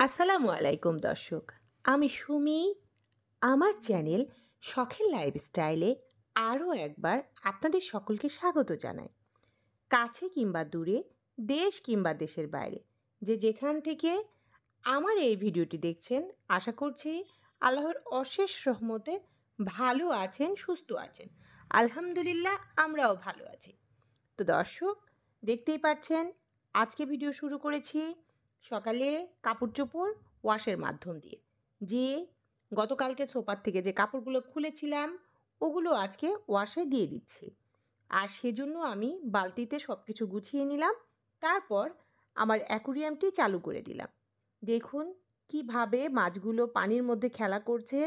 আসসালামু আলাইকুম দর্শক, আমি সুমি। আমার চ্যানেল শখের লাইফস্টাইলে আরও একবার আপনাদের সকলকে স্বাগত জানাই। কাছে কিংবা দূরে, দেশ কিংবা দেশের বাইরে, যে যেখান থেকে আমার এই ভিডিওটি দেখছেন, আশা করছি আল্লাহর অশেষ রহমতে ভালো আছেন, সুস্থ আছেন। আলহামদুলিল্লাহ, আমরাও ভালো আছি। তো দর্শক, দেখতেই পাচ্ছেন আজকে ভিডিও শুরু করেছি সকালে কাপড় চোপড় ওয়াশের মাধ্যম দিয়ে। যে গতকালকে সোফার থেকে যে কাপড়গুলো খুলেছিলাম ওগুলো আজকে ওয়াশে দিয়ে দিচ্ছি। আর সেজন্য আমি বালতিতে সব কিছু গুছিয়ে নিলাম। তারপর আমার অ্যাকুরিয়ামটি চালু করে দিলাম। দেখুন কিভাবে মাছগুলো পানির মধ্যে খেলা করছে।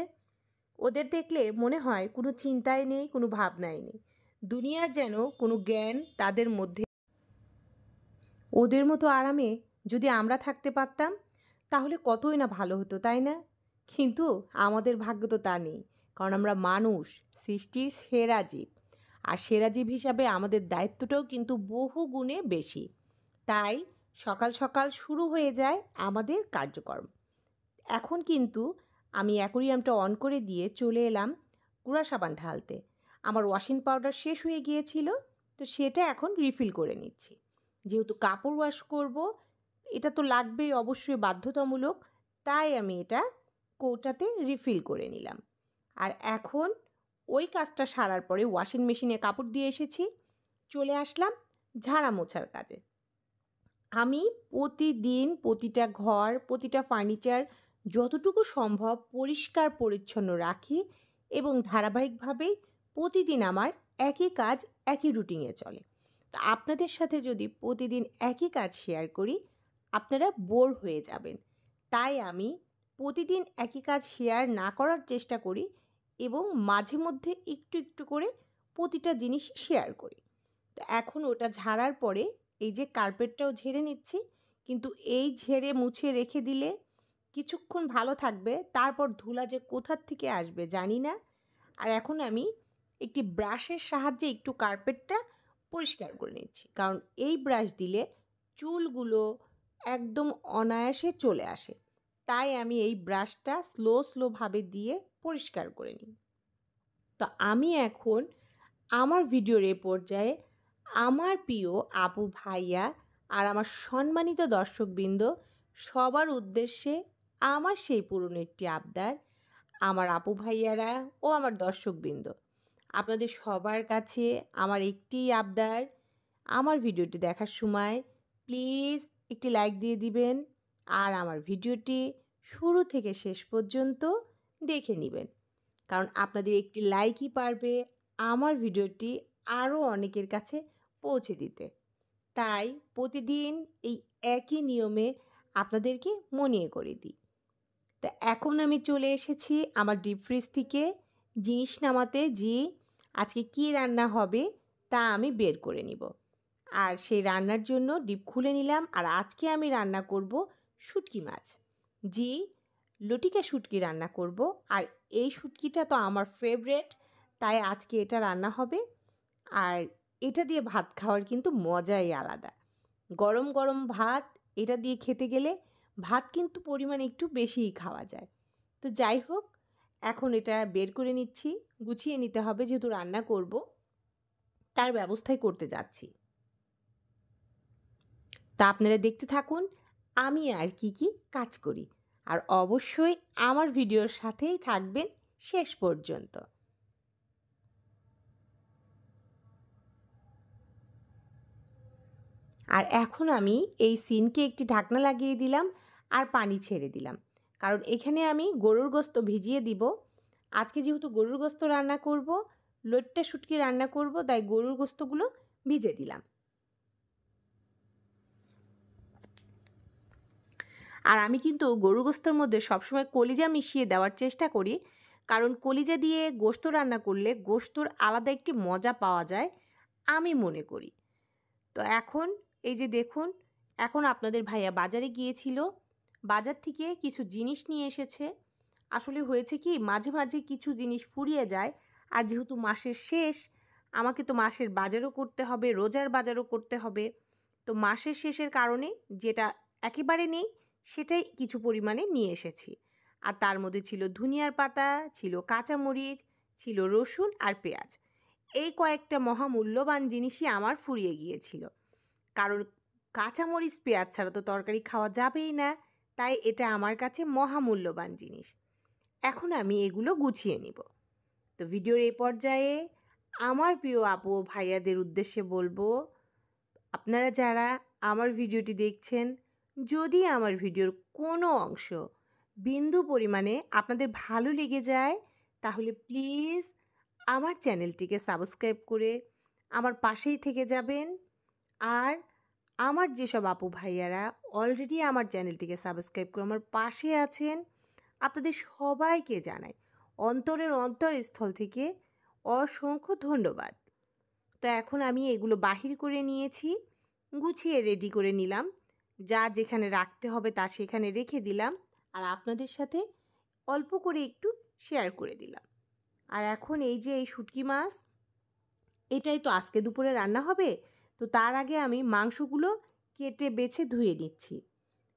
ওদের দেখলে মনে হয় কোনো চিন্তাই নেই, কোনো ভাবনাই নেই। দুনিয়ার যেন কোনো জ্ঞান তাদের মধ্যে। ওদের মতো আরামে যদি আমরা থাকতে পারতাম তাহলে কতই না ভালো হতো, তাই না? কিন্তু আমাদের ভাগ্য তো তা নেই, কারণ আমরা মানুষ, সৃষ্টির সেরা জীব। আর সেরা জীব হিসাবে আমাদের দায়িত্বটাও কিন্তু বহু গুণে বেশি। তাই সকাল সকাল শুরু হয়ে যায় আমাদের কার্যক্রম। এখন কিন্তু আমি অ্যাকোরিয়ামটা অন করে দিয়ে চলে এলাম গুঁড়া সাবান ঢালতে। আমার ওয়াশিং পাউডার শেষ হয়ে গিয়েছিল, তো সেটা এখন রিফিল করে নিচ্ছি। যেহেতু কাপড় ওয়াশ করব, এটা তো লাগবেই, অবশ্যই বাধ্যতামূলক। তাই আমি এটা কৌটাতে রিফিল করে নিলাম। আর এখন ওই কাজটা সারার পরে ওয়াশিং মেশিনে কাপড় দিয়ে এসেছি, চলে আসলাম ঝাড়া মোছার কাজে। আমি প্রতিদিন প্রতিটা ঘর, প্রতিটা ফার্নিচার যতটুকু সম্ভব পরিষ্কার পরিচ্ছন্ন রাখি এবং ধারাবাহিকভাবেই প্রতিদিন আমার একই কাজ একই রুটিনে চলে। তা আপনাদের সাথে যদি প্রতিদিন একই কাজ শেয়ার করি আপনারা বোর হয়ে যাবেন। তাই আমি প্রতিদিন একই কাজ শেয়ার না করার চেষ্টা করি এবং মাঝে মধ্যে একটু একটু করে প্রতিটা জিনিস শেয়ার করি। তো এখন ওটা ঝাড়ার পরে এই যে কার্পেটটাও ঝেড়ে নিচ্ছি, কিন্তু এই ঝেড়ে মুছে রেখে দিলে কিছুক্ষণ ভালো থাকবে, তারপর ধুলা যে কোথার থেকে আসবে জানি না। আর এখন আমি একটি ব্রাশের সাহায্যে একটু কার্পেটটা পরিষ্কার করে নিচ্ছি, কারণ এই ব্রাশ দিলে চুলগুলো একদম অনায়াসে চলে আসে। তাই আমি এই ব্রাশটা স্লোভাবে দিয়ে পরিষ্কার করে নিই। তো আমি এখন আমার ভিডিওর এ পর্যায়ে আমার প্রিয় আপু ভাইয়া আর আমার সম্মানিত দর্শকবৃন্দ সবার উদ্দেশ্যে আমার সেই পুরনো একটি আবদার। আমার আপু ভাইয়ারা ও আমার দর্শকবৃন্দ, আপনাদের সবার কাছে আমার একটি আবদার, আমার ভিডিওটি দেখার সময় প্লিজ একটি লাইক দিয়ে দিবেন আর আমার ভিডিওটি শুরু থেকে শেষ পর্যন্ত দেখে নেবেন, কারণ আপনাদের একটি লাইকই পারবে আমার ভিডিওটি আরও অনেকের কাছে পৌঁছে দিতে। তাই প্রতিদিন এই একই নিয়মে আপনাদেরকে মনিয়ে করে দিই। তা এখন আমি চলে এসেছি আমার ডিপ ফ্রিজ থেকে জিনিস নামাতে, যে আজকে কী রান্না হবে তা আমি বের করে নিব। আর সেই রান্নার জন্য ডিপ খুলে নিলাম। আর আজকে আমি রান্না করব শুটকি মাছ, জি লটিকা শুটকি রান্না করব। আর এই শুটকিটা তো আমার ফেভারেট, তাই আজকে এটা রান্না হবে। আর এটা দিয়ে ভাত খাওয়ার কিন্তু মজাই আলাদা। গরম গরম ভাত এটা দিয়ে খেতে গেলে ভাত কিন্তু পরিমাণ একটু বেশিই খাওয়া যায়। তো যাই হোক, এখন এটা বের করে নিচ্ছি, গুছিয়ে নিতে হবে যেহেতু রান্না করব, তার ব্যবস্থাই করতে যাচ্ছি। তা আপনারা দেখতে থাকুন আমি আর কি কাজ করি, আর অবশ্যই আমার ভিডিওর সাথেই থাকবেন শেষ পর্যন্ত। আর এখন আমি এই সিনকে একটি ঢাকনা লাগিয়ে দিলাম আর পানি ছেড়ে দিলাম, কারণ এখানে আমি গরুর গোস্ত ভিজিয়ে দিব। আজকে যেহেতু গরুর গোস্ত রান্না করব, লইট্টা শুটকি রান্না করব, তাই গরুর গোস্তগুলো ভিজে দিলাম। আর আমি কিন্তু গরুর গোস্তের মধ্যে সবসময় কলিজা মিশিয়ে দেওয়ার চেষ্টা করি, কারণ কলিজা দিয়ে গোস্ত রান্না করলে গোস্তর আলাদা একটি মজা পাওয়া যায় আমি মনে করি। তো এখন এই যে দেখুন, এখন আপনাদের ভাইয়া বাজারে গিয়েছিল, বাজার থেকে কিছু জিনিস নিয়ে এসেছে। আসলে হয়েছে কি, মাঝে মাঝে কিছু জিনিস ফুরিয়ে যায়, আর যেহেতু মাসের শেষ আমাকে তো মাসের বাজারও করতে হবে, রোজার বাজারও করতে হবে। তো মাসের শেষের কারণে যেটা একেবারে নেই সেটাই কিছু পরিমাণে নিয়ে এসেছি। আর তার মধ্যে ছিল ধনিয়ার পাতা, ছিল কাঁচামরিচ, ছিল রসুন আর পেঁয়াজ। এই কয়েকটা মহামূল্যবান জিনিসই আমার ফুরিয়ে গিয়েছিল। কারণ কাঁচামরিচ পেঁয়াজ ছাড়া তো তরকারি খাওয়া যাবেই না, তাই এটা আমার কাছে মহামূল্যবান জিনিস। এখন আমি এগুলো গুছিয়ে নিব। তো ভিডিওর এই পর্যায়ে আমার প্রিয় আপু ও ভাইয়াদের উদ্দেশ্যে বলবো, আপনারা যারা আমার ভিডিওটি দেখছেন, যদি আমার ভিডিওর কোনো অংশ বিন্দু পরিমাণে আপনাদের ভালো লেগে যায়, তাহলে প্লিজ আমার চ্যানেলটিকে সাবস্ক্রাইব করে আমার পাশেই থেকে যাবেন। আর আমার যেসব আপু ভাইয়ারা অলরেডি আমার চ্যানেলটিকে সাবস্ক্রাইব করে আমার পাশে আছেন, আপনাদের সবাইকে জানাই অন্তরের অন্তরস্থল থেকে অসংখ্য ধন্যবাদ। তো এখন আমি এগুলো বাহির করে নিয়েছি, গুছিয়ে রেডি করে নিলাম। যা যেখানে রাখতে হবে তা সেখানে রেখে দিলাম, আর আপনাদের সাথে অল্প করে একটু শেয়ার করে দিলাম। আর এখন এই যে এই শুটকি মাছ, এটাই তো আজকে দুপুরে রান্না হবে। তো তার আগে আমি মাংসগুলো কেটে বেছে ধুয়ে নিচ্ছি।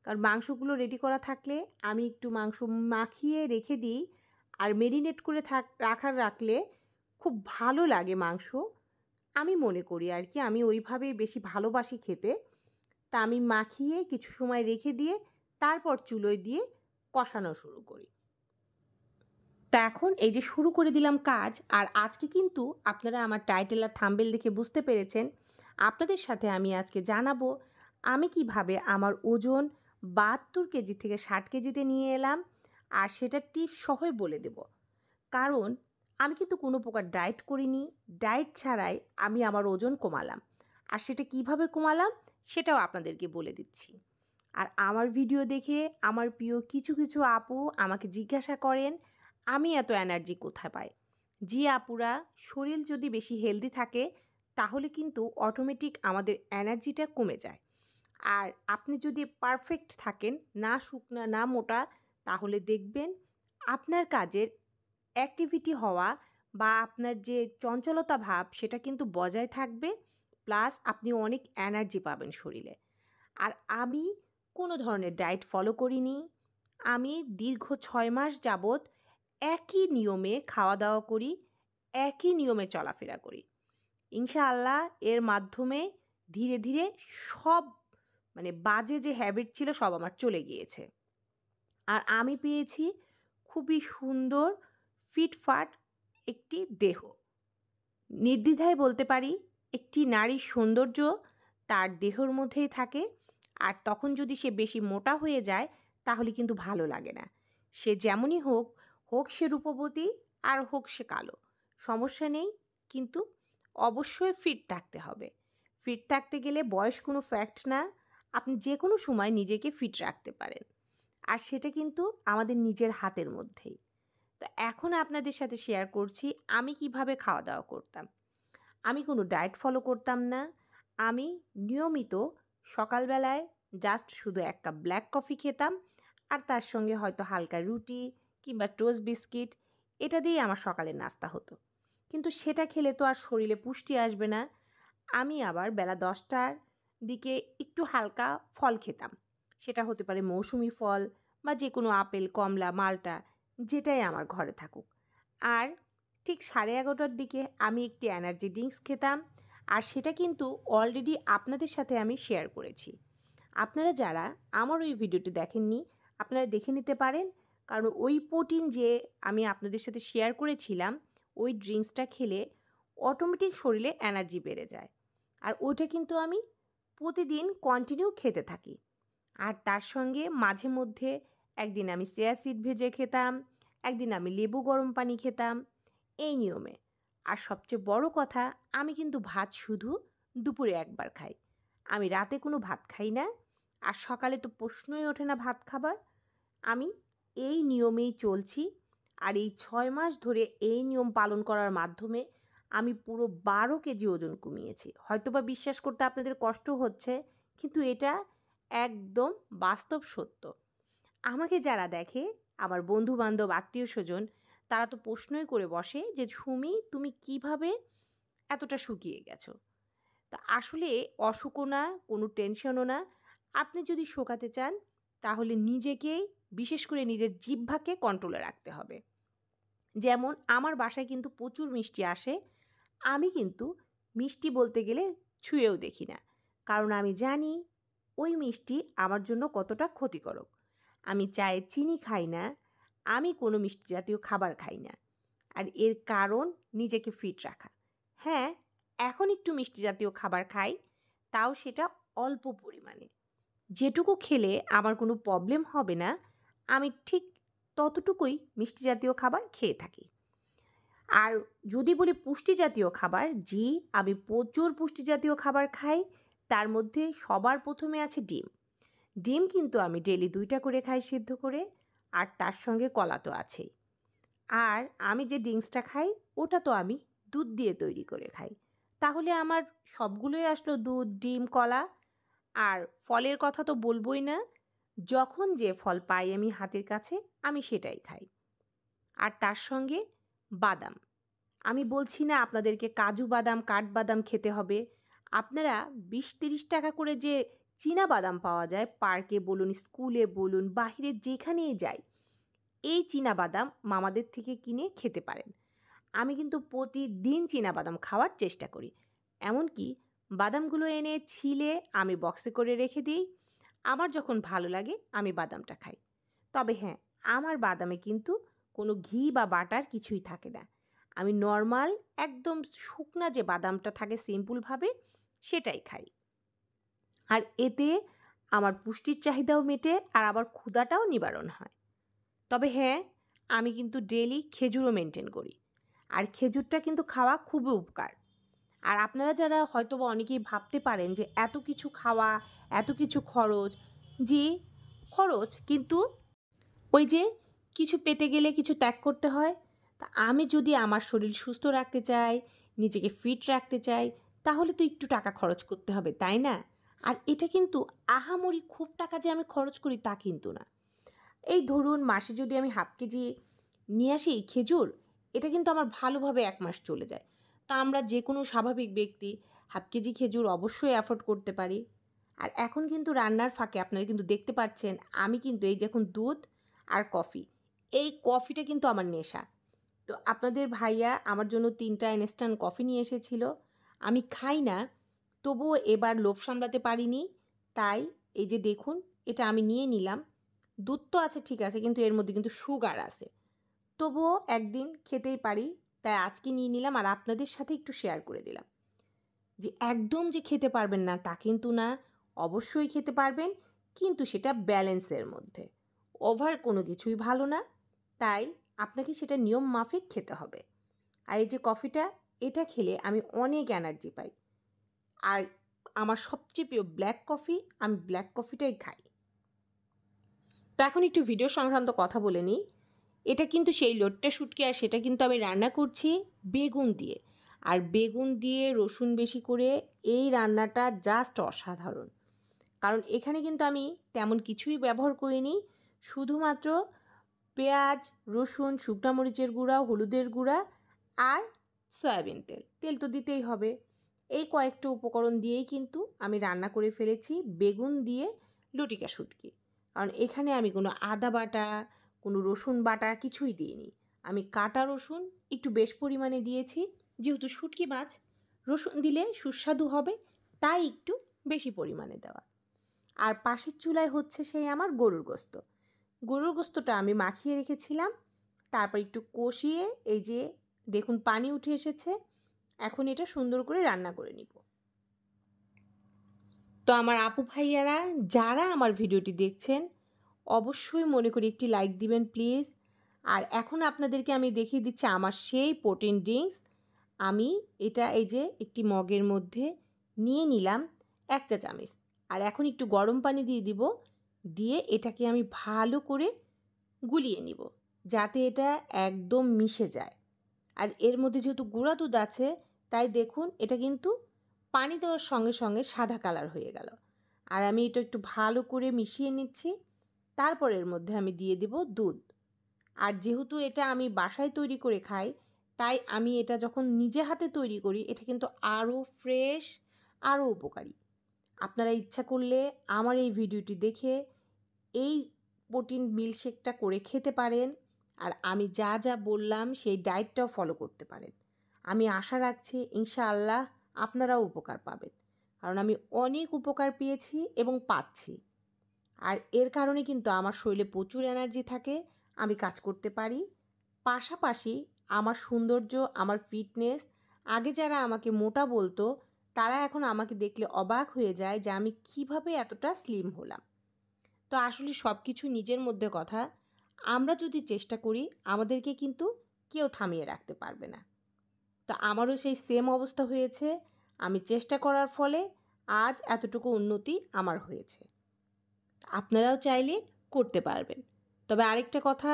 কারণ মাংসগুলো রেডি করা থাকলে আমি একটু মাংস মাখিয়ে রেখে দিই, আর মেরিনেট করে রাখলে খুব ভালো লাগে মাংস। আমি মনে করি আর কি, আমি ওইভাবেই বেশি ভালোবাসি খেতে। তা আমি মাখিয়ে কিছু সময় রেখে দিয়ে তারপর চুলোয় দিয়ে কষানো শুরু করি। তা এখন এই যে শুরু করে দিলাম কাজ। আর আজকে কিন্তু আপনারা আমার টাইটেল আর থাম্বনেল দেখে বুঝতে পেরেছেন, আপনাদের সাথে আমি আজকে জানাবো আমি কিভাবে আমার ওজন ৭২ কেজি থেকে ৬০ কেজিতে নিয়ে এলাম, আর সেটা টিপস সহই বলে দেব। কারণ আমি কিন্তু কোনো প্রকার ডায়েট করিনি, ডায়েট ছাড়াই আমি আমার ওজন কমালাম। আর সেটা কিভাবে কমালাম সেটাও আপনাদেরকে বলে দিচ্ছি। আর আমার ভিডিও দেখে আমার প্রিয় কিছু কিছু আপু আমাকে জিজ্ঞাসা করেন, আমি এত এনার্জি কোথায় পাই। যে আপুরা শরীর যদি বেশি হেলদি থাকে, তাহলে কিন্তু অটোমেটিক আমাদের এনার্জিটা কমে যায়। আর আপনি যদি পারফেক্ট থাকেন, না শুকনা না মোটা, তাহলে দেখবেন আপনার কাজের অ্যাক্টিভিটি হওয়া বা আপনার যে চঞ্চলতা ভাব সেটা কিন্তু বজায় থাকবে, প্লাস আপনি অনেক এনার্জি পাবেন শরীরে। আর আমি কোনো ধরনের ডায়েট ফলো করিনি। আমি দীর্ঘ ৬ মাস যাবৎ একই নিয়মে খাওয়া দাওয়া করি, একই নিয়মে চলাফেরা করি। ইনশাআল্লাহ এর মাধ্যমে ধীরে ধীরে সব বাজে যে হ্যাবিট ছিল সব আমার চলে গিয়েছে। আর আমি পেয়েছি খুবই সুন্দর ফিটফাট একটি দেহ। নির্দ্বিধায় বলতে পারি, একটি নারীর সৌন্দর্য তার দেহর মধ্যেই থাকে। আর তখন যদি সে বেশি মোটা হয়ে যায়, তাহলে কিন্তু ভালো লাগে না। সে যেমনই হোক, হোক সে রূপবতী আর হোক সে কালো, সমস্যা নেই, কিন্তু অবশ্যই ফিট থাকতে হবে। ফিট থাকতে গেলে বয়স কোনো ফ্যাক্ট না, আপনি যে কোনো সময় নিজেকে ফিট রাখতে পারেন। আর সেটা কিন্তু আমাদের নিজের হাতের মধ্যেই। তো এখন আপনাদের সাথে শেয়ার করছি আমি কিভাবে খাওয়া দাওয়া করতাম। আমি কোনো ডায়েট ফলো করতাম না। আমি নিয়মিত সকালবেলায় জাস্ট শুধু ১ কাপ ব্ল্যাক কফি খেতাম, আর তার সঙ্গে হয়তো হালকা রুটি কিংবা টোস্ট বিস্কিট, এটা দিয়েই আমার সকালের নাস্তা হতো। কিন্তু সেটা খেলে তো আর শরীরে পুষ্টি আসবে না। আমি আবার বেলা ১০টার দিকে একটু হালকা ফল খেতাম। সেটা হতে পারে মৌসুমি ফল বা যে কোনো আপেল, কমলা, মাল্টা, যেটাই আমার ঘরে থাকুক। আর ঠিক 11:30টার দিকে আমি একটি এনার্জি ড্রিঙ্কস খেতাম। আর সেটা কিন্তু অলরেডি আপনাদের সাথে আমি শেয়ার করেছি। আপনারা যারা আমার ওই ভিডিওটি দেখেননি, আপনারা দেখে নিতে পারেন। কারণ ওই প্রোটিন যে আমি আপনাদের সাথে শেয়ার করেছিলাম, ওই ড্রিঙ্কসটা খেলে অটোমেটিক শরীরে এনার্জি বেড়ে যায়। আর ওটা কিন্তু আমি প্রতিদিন কন্টিনিউ খেতে থাকি। আর তার সঙ্গে মাঝে মধ্যে একদিন আমি চিয়া সিড ভেজে খেতাম, একদিন আমি লেবু গরম পানি খেতাম, এই নিয়মে। আর সবচেয়ে বড় কথা, আমি কিন্তু ভাত শুধু দুপুরে একবার খাই। আমি রাতে কোনো ভাত খাই না। আর সকালে তো প্রশ্নই ওঠে না ভাত খাবার। আমি এই নিয়মেই চলছি। আর এই ৬ মাস ধরে এই নিয়ম পালন করার মাধ্যমে আমি পুরো ১২ কেজি ওজন কমিয়েছি। হয়তোবা বিশ্বাস করতে আপনাদের কষ্ট হচ্ছে, কিন্তু এটা একদম বাস্তব সত্য। আমাকে যারা দেখে, আমার বন্ধু-বান্ধব, আত্মীয়স্বজন, তারা তো প্রশ্নই করে বসে যে, "সুমি, তুমি কিভাবে এতটা শুকিয়ে গেছো?" তা আসলে অসুখও না, কোনো টেনশনও না। আপনি যদি শোকাতে চান, তাহলে নিজেকেই বিশেষ করে নিজের জিহ্বাকে কন্ট্রোলে রাখতে হবে। যেমন আমার বাসায় কিন্তু প্রচুর মিষ্টি আসে। আমি কিন্তু মিষ্টি বলতে গেলে ছুঁয়েও দেখি না। কারণ আমি জানি ওই মিষ্টি আমার জন্য কতটা ক্ষতিকারক। আমি চায়ে চিনি খাই না, আমি কোনো মিষ্টি জাতীয় খাবার খাই না। আর এর কারণ নিজেকে ফিট রাখা। হ্যাঁ, এখন একটু মিষ্টি জাতীয় খাবার খাই, তাও সেটা অল্প পরিমাণে। যেটুকু খেলে আমার কোনো প্রবলেম হবে না, আমি ঠিক ততটুকুই মিষ্টি জাতীয় খাবার খেয়ে থাকি। আর যদি বলি পুষ্টি জাতীয় খাবার, জি, আমি প্রচুর পুষ্টি জাতীয় খাবার খাই। তার মধ্যে সবার প্রথমে আছে ডিম। ডিম কিন্তু আমি ডেইলি 2টা করে খাই সিদ্ধ করে, আর তার সঙ্গে কলা তো আছেই। আর আমি যে ড্রিঙ্কসটা খাই ওটা তো আমি দুধ দিয়ে তৈরি করে খাই। তাহলে আমার সবগুলোই আসলো দুধ, ডিম, কলা। আর ফলের কথা তো বলবই না। যখন যে ফল পাই আমি হাতের কাছে আমি সেটাই খাই। আর তার সঙ্গে বাদাম। আমি বলছি না আপনাদেরকে কাজু বাদাম, কাঠবাদাম খেতে হবে। আপনারা 20-30 টাকা করে যে চীনা বাদাম পাওয়া যায় পার্কে বলুন, স্কুলে বলুন, বাহিরে যেখানেই যাই, এই চীনা বাদাম মামাদের থেকে কিনে খেতে পারেন। আমি কিন্তু প্রতিদিন চীনা বাদাম খাওয়ার চেষ্টা করি। এমনকি বাদামগুলো এনে ছিলে আমি বক্সে করে রেখে দিই। আমার যখন ভালো লাগে আমি বাদামটা খাই। তবে হ্যাঁ, আমার বাদামে কিন্তু কোনো ঘি বা বাটার কিছুই থাকে না। আমি নরমাল একদম শুকনা যে বাদামটা থাকে সিম্পলভাবে সেটাই খাই। আর এতে আমার পুষ্টির চাহিদাও মেটে আর আবার ক্ষুধাটাও নিবারণ হয়। তবে হ্যাঁ, আমি কিন্তু ডেইলি খেজুরও মেনটেন করি। আর খেজুরটা কিন্তু খাওয়া খুবই উপকার। আর আপনারা যারা হয়তোবা অনেকেই ভাবতে পারেন যে এত কিছু খাওয়া, এত কিছু খরচ। জি, খরচ, কিন্তু ওই যে কিছু পেতে গেলে কিছু ত্যাগ করতে হয়। তা আমি যদি আমার শরীর সুস্থ রাখতে চাই, নিজেকে ফিট রাখতে চাই, তাহলে তো একটু টাকা খরচ করতে হবে, তাই না? আর এটা কিন্তু আহামরি খুব টাকা যে আমি খরচ করি তা কিন্তু না। এই ধরুন মাসে যদি আমি হাফ কেজি নিয়ে আসি খেজুর, এটা কিন্তু আমার ভালোভাবে 1 মাস চলে যায়। তা আমরা যে কোনো স্বাভাবিক ব্যক্তি হাফ কেজি খেজুর অবশ্যই অ্যাফোর্ড করতে পারি। আর এখন কিন্তু রান্নার ফাঁকে আপনারা কিন্তু দেখতে পাচ্ছেন আমি কিন্তু এই যে এখন দুধ আর কফি, এই কফিটা কিন্তু আমার নেশা। তো আপনাদের ভাইয়া আমার জন্য 3টা ইনস্ট্যান্ট কফি নিয়ে এসেছিল। আমি খাই না, তবুও এবার লোভ সামলাতে পারিনি। তাই এই যে দেখুন, এটা আমি নিয়ে নিলাম। দুধ তো আছে ঠিক আছে, কিন্তু এর মধ্যে কিন্তু সুগার আছে। তবুও একদিন খেতেই পারি, তাই আজকে নিয়ে নিলাম আর আপনাদের সাথে একটু শেয়ার করে দিলাম। যে একদম যে খেতে পারবেন না তা কিন্তু না, অবশ্যই খেতে পারবেন, কিন্তু সেটা ব্যালেন্সের মধ্যে। ওভার কোনো কিছুই ভালো না, তাই আপনাকে সেটা নিয়ম মাফিক খেতে হবে। আর এই যে কফিটা, এটা খেলে আমি অনেক এনার্জি পাই। আর আমার সবচেয়ে প্রিয় ব্ল্যাক কফি, আমি ব্ল্যাক কফিটাই খাই। তো এখন একটু ভিডিও সংক্রান্ত কথা বলে নিই। এটা কিন্তু সেই লোট্টা শুটকি, আর সেটা কিন্তু আমি রান্না করছি বেগুন দিয়ে। আর বেগুন দিয়ে রসুন বেশি করে এই রান্নাটা জাস্ট অসাধারণ। কারণ এখানে কিন্তু আমি তেমন কিছুই ব্যবহার করিনি। শুধুমাত্র পেঁয়াজ, রসুন, শুকনা মরিচের গুঁড়া, হলুদের গুঁড়া আর সয়াবিন তেল। তেল তো দিতেই হবে। এই কয়েকটা উপকরণ দিয়েই কিন্তু আমি রান্না করে ফেলেছি বেগুন দিয়ে লটিকা শুটকি। কারণ এখানে আমি কোনো আদা বাটা, কোনো রসুন বাটা কিছুই দিইনি। আমি কাটা রসুন একটু বেশ পরিমাণে দিয়েছি। যেহেতু শুটকি মাছ, রসুন দিলে সুস্বাদু হবে, তাই একটু বেশি পরিমাণে দেওয়া। আর পাশের চুলায় হচ্ছে সেই আমার গরুর গোস্ত। গরুর গোস্তটা আমি মাখিয়ে রেখেছিলাম। তারপর একটু কষিয়ে এই যে দেখুন পানি উঠে এসেছে। এখন এটা সুন্দর করে রান্না করে নিব। তো আমার আপু ভাইয়ারা যারা আমার ভিডিওটি দেখছেন, অবশ্যই মনে করি একটি লাইক দিবেন প্লিজ। আর এখন আপনাদেরকে আমি দেখিয়ে দিচ্ছি আমার সেই প্রোটিন ড্রিঙ্কস। আমি এটা এই যে একটি মগের মধ্যে নিয়ে নিলাম 1 চা চামচ। আর এখন একটু গরম পানি দিয়ে দিব। দিয়ে এটাকে আমি ভালো করে গুলিয়ে নিব, যাতে এটা একদম মিশে যায়। আর এর মধ্যে যেহেতু গুঁড়া দুধ আছে, তাই দেখুন এটা কিন্তু পানি দেওয়ার সঙ্গে সঙ্গে সাদা কালার হয়ে গেল। আর আমি এটা একটু ভালো করে মিশিয়ে নিচ্ছি। তারপর এর মধ্যে আমি দিয়ে দেব দুধ। আর যেহেতু এটা আমি বাসায় তৈরি করে খাই, তাই আমি এটা যখন নিজে হাতে তৈরি করি এটা কিন্তু আরও ফ্রেশ, আরও উপকারী। আপনারা ইচ্ছা করলে আমার এই ভিডিওটি দেখে এই প্রোটিন মিল্কশেকটা করে খেতে পারেন। আর আমি যা যা বললাম সেই ডায়েটটাও ফলো করতে পারেন। আমি আশা রাখছি ইনশাআল্লাহ আপনারাও উপকার পাবেন, কারণ আমি অনেক উপকার পেয়েছি এবং পাচ্ছি। আর এর কারণে কিন্তু আমার শরীরে প্রচুর এনার্জি থাকে, আমি কাজ করতে পারি। পাশাপাশি আমার সৌন্দর্য, আমার ফিটনেস, আগে যারা আমাকে মোটা বলতো তারা এখন আমাকে দেখলে অবাক হয়ে যায় যে আমি কিভাবে এতটা স্লিম হলাম। তো আসলে সব কিছু নিজের মধ্যে কথা। আমরা যদি চেষ্টা করি আমাদেরকে কিন্তু কেউ থামিয়ে রাখতে পারবে না। তো আমারও সেই সেম অবস্থা হয়েছে। আমি চেষ্টা করার ফলে আজ এতটুকু উন্নতি আমার হয়েছে। আপনারাও চাইলে করতে পারবেন। তবে আরেকটা কথা,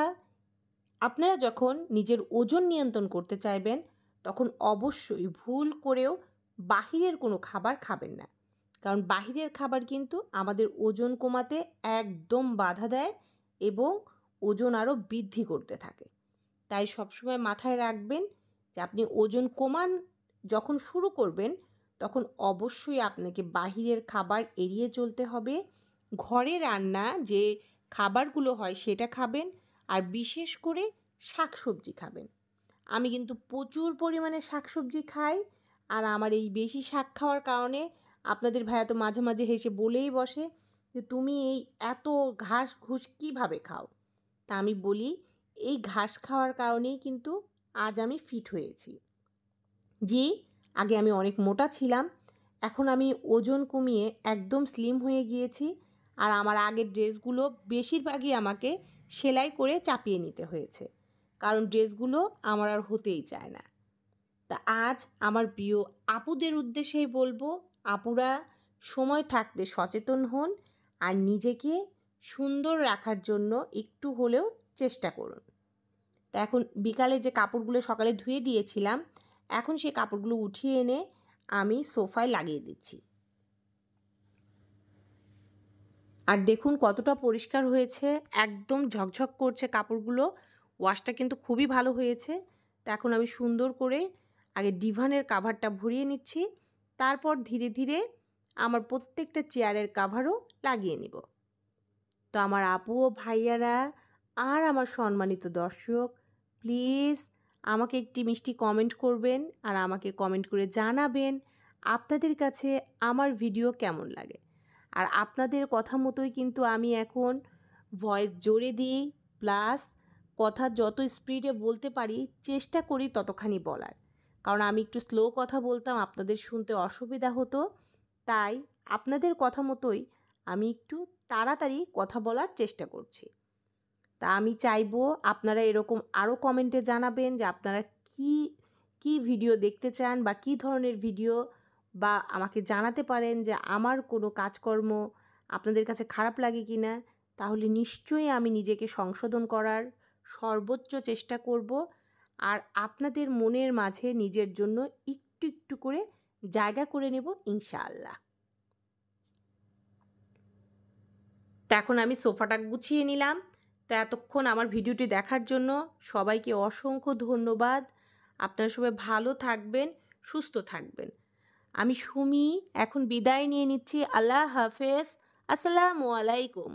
আপনারা যখন নিজের ওজন নিয়ন্ত্রণ করতে চাইবেন তখন অবশ্যই ভুল করেও বাহিরের কোনো খাবার খাবেন না, কারণ বাহিরের খাবার কিন্তু আমাদের ওজন কমাতে একদম বাধা দেয় এবং ওজন আরও বৃদ্ধি করতে থাকে। তাই সবসময় মাথায় রাখবেন যে আপনি ওজন কমান যখন শুরু করবেন তখন অবশ্যই আপনাকে বাহিরের খাবার এড়িয়ে চলতে হবে। ঘরে রান্না যে খাবারগুলো হয় সেটা খাবেন, আর বিশেষ করে শাকসবজি খাবেন। আমি কিন্তু প্রচুর পরিমাণে শাকসবজি খাই, আর আমার এই বেশি শাক খাওয়ার কারণে আপনাদের ভাইয়া তো মাঝে মাঝে হেসে বলেই বসে যে তুমি এই এত ঘাস ঘুষ কীভাবে খাও। তা আমি বলি এই ঘাস খাওয়ার কারণেই কিন্তু আজ আমি ফিট হয়েছি। জি, আগে আমি অনেক মোটা ছিলাম, এখন আমি ওজন কমিয়ে একদম স্লিম হয়ে গিয়েছি। আর আমার আগের ড্রেসগুলো বেশিরভাগই আমাকে সেলাই করে চাপিয়ে নিতে হয়েছে, কারণ ড্রেসগুলো আমার আর হতেই চায় না। তা আজ আমার প্রিয় আপুদের উদ্দেশ্যেই বলবো, আপুরা সময় থাকতে সচেতন হন আর নিজেকে সুন্দর রাখার জন্য একটু হলেও চেষ্টা করুন। তা এখন বিকালে যে কাপড়গুলো সকালে ধুয়ে দিয়েছিলাম, এখন সেই কাপড়গুলো উঠিয়ে এনে আমি সোফায় লাগিয়ে দিচ্ছি। আর দেখুন কতটা পরিষ্কার হয়েছে, একদম ঝকঝক করছে কাপড়গুলো। ওয়াশটা কিন্তু খুবই ভালো হয়েছে। তা এখন আমি সুন্দর করে আগে ডিভানের কাভারটা ভরিয়ে নিচ্ছি, তারপর ধীরে ধীরে আমার প্রত্যেকটা চেয়ারের কাভারও লাগিয়ে নিব। তো আমার আপু ও ভাইয়ারা আর আমার সম্মানিত দর্শক, প্লিজ আমাকে একটি মিষ্টি কমেন্ট করবেন আর আমাকে কমেন্ট করে জানাবেন আপনাদের কাছে আমার ভিডিও কেমন লাগে। আর আপনাদের কথা মতোই কিন্তু আমি এখন ভয়েস জোরে দিই, প্লাস কথা যত স্পিডে বলতে পারি চেষ্টা করি ততখানি বলার, কারণ আমি একটু স্লো কথা বলতাম, আপনাদের শুনতে অসুবিধা হতো। তাই আপনাদের কথা মতোই আমি একটু তাড়াতাড়ি কথা বলার চেষ্টা করছি। তা আমি চাইবো আপনারা এরকম আরও কমেন্টে জানাবেন যে আপনারা কি ভিডিও দেখতে চান বা কী ধরনের ভিডিও, বা আমাকে জানাতে পারেন যে আমার কোনো কাজকর্ম আপনাদের কাছে খারাপ লাগে কি না। তাহলে নিশ্চয়ই আমি নিজেকে সংশোধন করার সর্বোচ্চ চেষ্টা করব, আর আপনাদের মনের মাঝে নিজের জন্য একটু একটু করে জায়গা করে নেব ইনশাআল্লাহ। তো এখন আমি সোফাটা গুছিয়ে নিলাম। তো এতক্ষণ আমার ভিডিওটি দেখার জন্য সবাইকে অসংখ্য ধন্যবাদ। আপনারা সবাই ভালো থাকবেন, সুস্থ থাকবেন। আমি সুমি এখন বিদায় নিয়ে নিচ্ছি। আল্লাহ হাফেজ। আসসালামু আলাইকুম।